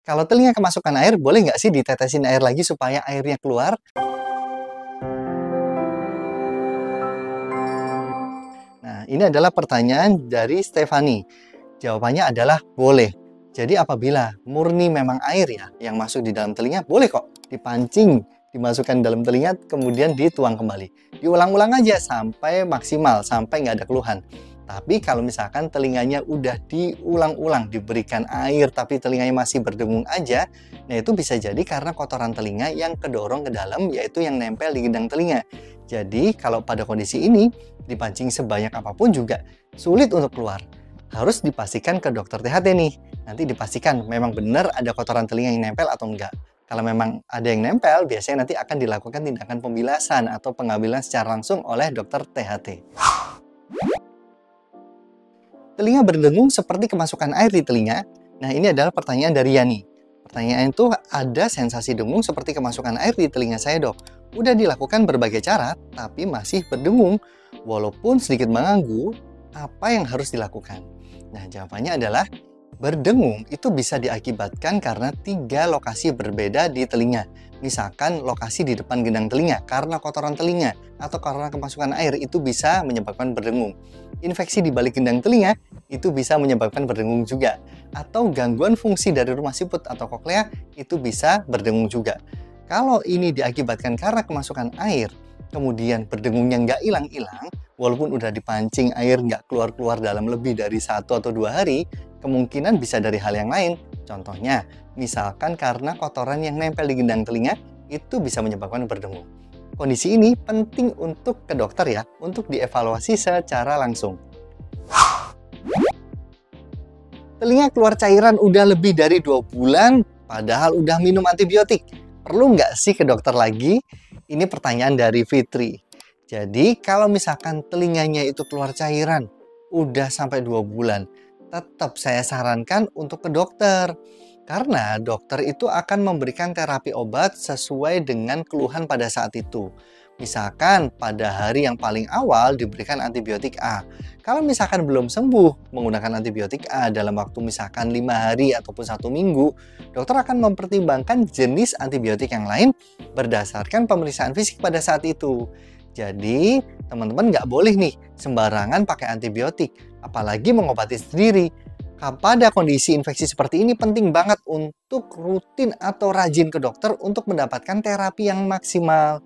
Kalau telinga kemasukan air, boleh nggak sih ditetesin air lagi supaya airnya keluar? Nah, ini adalah pertanyaan dari Stefani. Jawabannya adalah boleh. Jadi apabila murni memang air ya yang masuk di dalam telinga, boleh kok dipancing, dimasukkan dalam telinga, kemudian dituang kembali. Diulang-ulang aja sampai maksimal, sampai nggak ada keluhan. Tapi kalau misalkan telinganya udah diulang-ulang diberikan air tapi telinganya masih berdengung aja, nah itu bisa jadi karena kotoran telinga yang kedorong ke dalam, yaitu yang nempel di gendang telinga. Jadi kalau pada kondisi ini dipancing sebanyak apapun juga sulit untuk keluar. Harus dipastikan ke dokter THT nih. Nanti dipastikan memang benar ada kotoran telinga yang nempel atau enggak. Kalau memang ada yang nempel, biasanya nanti akan dilakukan tindakan pembilasan atau pengambilan secara langsung oleh dokter THT. Telinga berdengung seperti kemasukan air di telinga. Nah, ini adalah pertanyaan dari Yani. Pertanyaan itu, ada sensasi dengung seperti kemasukan air di telinga saya, dok. Udah dilakukan berbagai cara, tapi masih berdengung. Walaupun sedikit mengganggu, apa yang harus dilakukan? Nah, jawabannya adalah berdengung itu bisa diakibatkan karena 3 lokasi berbeda di telinga. Misalkan lokasi di depan gendang telinga karena kotoran telinga atau karena kemasukan air itu bisa menyebabkan berdengung. Infeksi di balik gendang telinga itu bisa menyebabkan berdengung juga. Atau gangguan fungsi dari rumah siput atau koklea itu bisa berdengung juga. Kalau ini diakibatkan karena kemasukan air, kemudian berdengungnya nggak hilang-hilang, walaupun udah dipancing air nggak keluar-keluar dalam lebih dari 1 atau 2 hari, kemungkinan bisa dari hal yang lain. Contohnya, misalkan karena kotoran yang nempel di gendang telinga, itu bisa menyebabkan berdengung. Kondisi ini penting untuk ke dokter ya, untuk dievaluasi secara langsung. Telinga keluar cairan udah lebih dari 2 bulan, padahal udah minum antibiotik. Perlu nggak sih ke dokter lagi? Ini pertanyaan dari Fitri. Jadi, kalau misalkan telinganya itu keluar cairan, udah sampai 2 bulan, tetap saya sarankan untuk ke dokter. Karena dokter itu akan memberikan terapi obat sesuai dengan keluhan pada saat itu. Misalkan pada hari yang paling awal diberikan antibiotik A. Kalau misalkan belum sembuh menggunakan antibiotik A dalam waktu misalkan 5 hari ataupun 1 minggu, dokter akan mempertimbangkan jenis antibiotik yang lain berdasarkan pemeriksaan fisik pada saat itu. Jadi, teman-teman nggak boleh nih sembarangan pakai antibiotik, apalagi mengobati sendiri. Pada kondisi infeksi seperti ini penting banget untuk rutin atau rajin ke dokter untuk mendapatkan terapi yang maksimal.